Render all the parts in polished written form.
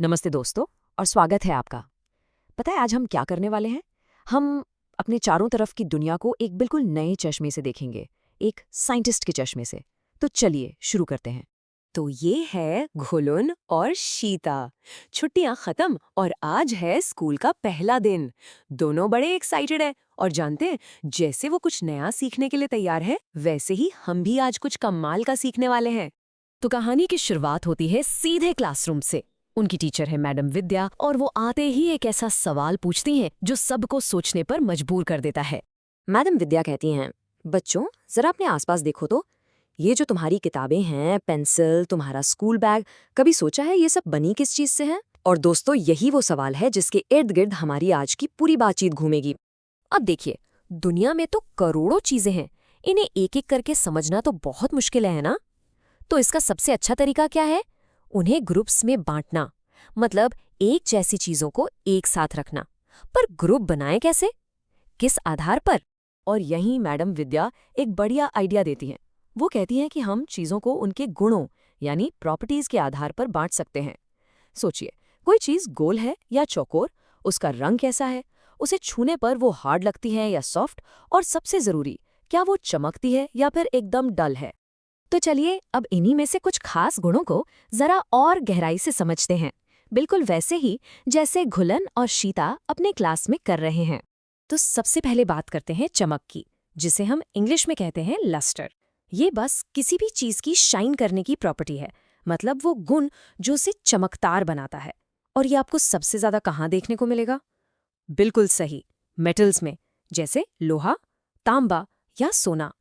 नमस्ते दोस्तों और स्वागत है आपका। पता है आज हम क्या करने वाले हैं? हम अपने चारों तरफ की दुनिया को एक बिल्कुल नए चश्मे से देखेंगे, एक साइंटिस्ट के चश्मे से। तो चलिए शुरू करते हैं। तो ये है घुलन और शीता। छुट्टियां खत्म और आज है स्कूल का पहला दिन। दोनों बड़े एक्साइटेड हैं और जानते हैं, जैसे वो कुछ नया सीखने के लिए तैयार है, वैसे ही हम भी आज कुछ कमाल का सीखने वाले हैं। तो कहानी की शुरुआत होती है सीधे क्लासरूम से। उनकी टीचर है मैडम विद्या और वो आते ही एक ऐसा सवाल पूछती हैं जो सबको सोचने पर मजबूर कर देता है। मैडम विद्या कहती हैं, बच्चों जरा अपने आसपास देखो तो। ये जो तुम्हारी किताबें हैं, पेंसिल, तुम्हारा स्कूल बैग, कभी सोचा है ये सब बनी किस चीज से है? और दोस्तों, यही वो सवाल है जिसके इर्द गिर्द हमारी आज की पूरी बातचीत घूमेगी। अब देखिए, दुनिया में तो करोड़ों चीजें हैं, इन्हें एक एक करके समझना तो बहुत मुश्किल है ना। तो इसका सबसे अच्छा तरीका क्या है? उन्हें ग्रुप्स में बांटना, मतलब एक जैसी चीजों को एक साथ रखना। पर ग्रुप बनाएं कैसे, किस आधार पर? और यहीं मैडम विद्या एक बढ़िया आइडिया देती हैं। वो कहती हैं कि हम चीजों को उनके गुणों यानी प्रॉपर्टीज के आधार पर बांट सकते हैं। सोचिए, कोई चीज गोल है या चौकोर, उसका रंग कैसा है, उसे छूने पर वो हार्ड लगती है या सॉफ्ट, और सबसे जरूरी, क्या वो चमकती है या फिर एकदम डल है। तो चलिए अब इन्हीं में से कुछ खास गुणों को जरा और गहराई से समझते हैं, बिल्कुल वैसे ही जैसे घुलन और शीता अपने क्लास में कर रहे हैं। तो सबसे पहले बात करते हैं चमक की, जिसे हम इंग्लिश में कहते हैं लस्टर। ये बस किसी भी चीज की शाइन करने की प्रॉपर्टी है, मतलब वो गुण जो उसे चमकदार बनाता है। और ये आपको सबसे ज्यादा कहाँ देखने को मिलेगा? बिल्कुल सही, मेटल्स में, जैसे लोहा, तांबा या सोना।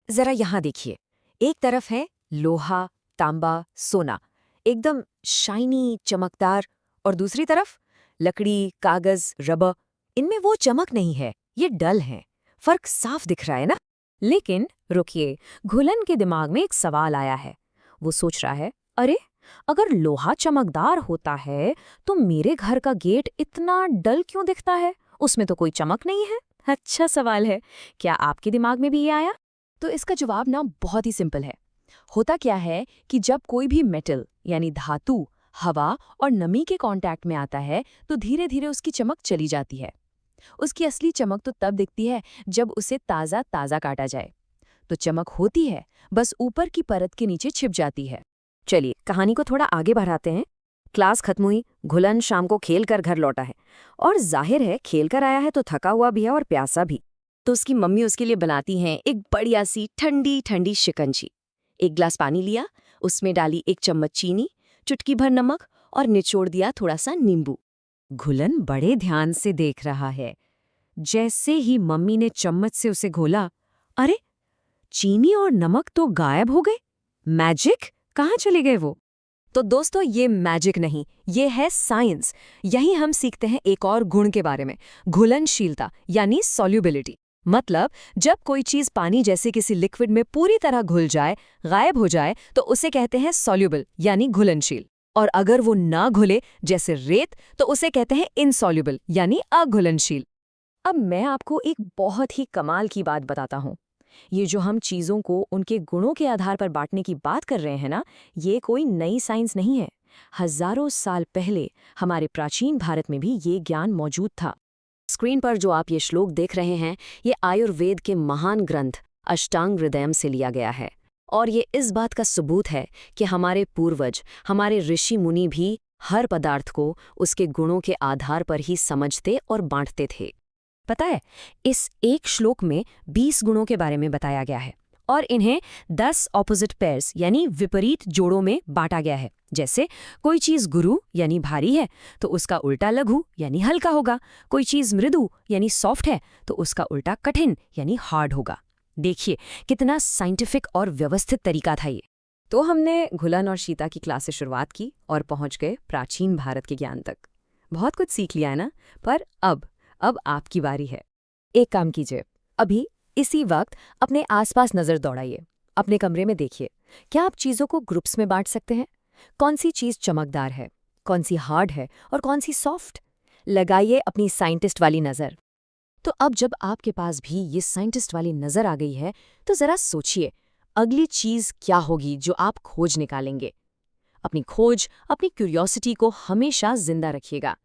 जरा यहाँ देखिए, एक तरफ है लोहा, तांबा, सोना, एकदम शाइनी, चमकदार, और दूसरी तरफ लकड़ी, कागज, रबर, इनमें वो चमक नहीं है, ये डल है। फर्क साफ दिख रहा है ना? लेकिन रुकिए, घुलन के दिमाग में एक सवाल आया है। वो सोच रहा है, अरे अगर लोहा चमकदार होता है तो मेरे घर का गेट इतना डल क्यों दिखता है? उसमें तो कोई चमक नहीं है। अच्छा सवाल है, क्या आपके दिमाग में भी ये आया? तो इसका जवाब ना बहुत ही सिंपल है। होता क्या है कि जब कोई भी मेटल यानी धातु हवा और नमी के कांटेक्ट में आता है तो धीरे धीरे उसकी चमक चली जाती है। उसकी असली चमक तो तब दिखती है जब उसे ताज़ा ताज़ा काटा जाए। तो चमक होती है, बस ऊपर की परत के नीचे छिप जाती है। चलिए कहानी को थोड़ा आगे बढ़ाते हैं। क्लास खत्म हुई, घुलन शाम को खेल कर घर लौटा है, और जाहिर है खेल कर आया है तो थका हुआ भी है और प्यासा भी। तो उसकी मम्मी उसके लिए बनाती हैं एक बढ़िया सी ठंडी ठंडी शिकंजी। एक गिलास पानी लिया, उसमें डाली एक चम्मच चीनी, चुटकी भर नमक और निचोड़ दिया थोड़ा सा नींबू। घुलन बड़े ध्यान से देख रहा है। जैसे ही मम्मी ने चम्मच से उसे घोला, अरे चीनी और नमक तो गायब हो गए। मैजिक, कहाँ चले गए वो? तो दोस्तों, ये मैजिक नहीं, ये है साइंस। यही हम सीखते हैं एक और गुण के बारे में, घुलनशीलता यानी सॉल्युबिलिटी। मतलब जब कोई चीज पानी जैसे किसी लिक्विड में पूरी तरह घुल जाए, गायब हो जाए, तो उसे कहते हैं सॉल्युबल यानी घुलनशील। और अगर वो ना घुले जैसे रेत, तो उसे कहते हैं इनसॉल्युबल यानी अघुलनशील। अब मैं आपको एक बहुत ही कमाल की बात बताता हूँ। ये जो हम चीज़ों को उनके गुणों के आधार पर बांटने की बात कर रहे हैं ना, ये कोई नई साइंस नहीं है। हजारों साल पहले हमारे प्राचीन भारत में भी ये ज्ञान मौजूद था। स्क्रीन पर जो आप ये श्लोक देख रहे हैं, ये आयुर्वेद के महान ग्रंथ अष्टांग हृदयम से लिया गया है। और ये इस बात का सबूत है कि हमारे पूर्वज, हमारे ऋषि मुनि भी हर पदार्थ को उसके गुणों के आधार पर ही समझते और बांटते थे। पता है, इस एक श्लोक में 20 गुणों के बारे में बताया गया है, और इन्हें 10 ऑपोजिट पेयर्स यानी विपरीत जोड़ों में बांटा गया है। जैसे कोई चीज़ गुरु यानी भारी है तो उसका उल्टा लघु यानी हल्का होगा। कोई चीज़ मृदु यानी सॉफ्ट है तो उसका उल्टा कठिन यानी हार्ड होगा। देखिए कितना साइंटिफिक और व्यवस्थित तरीका था ये। तो हमने घुलन और शीता की क्लास से शुरुआत की और पहुंच गए प्राचीन भारत के ज्ञान तक। बहुत कुछ सीख लिया है ना? पर अब आपकी बारी है। एक काम कीजिए, अभी इसी वक्त अपने आसपास नजर दौड़ाइए। अपने कमरे में देखिए, क्या आप चीजों को ग्रुप्स में बांट सकते हैं? कौन सी चीज चमकदार है, कौन सी हार्ड है और कौन सी सॉफ्ट? लगाइए अपनी साइंटिस्ट वाली नजर। तो अब जब आपके पास भी ये साइंटिस्ट वाली नजर आ गई है, तो जरा सोचिए अगली चीज क्या होगी जो आप खोज निकालेंगे। अपनी खोज, अपनी क्यूरियोसिटी को हमेशा जिंदा रखिएगा।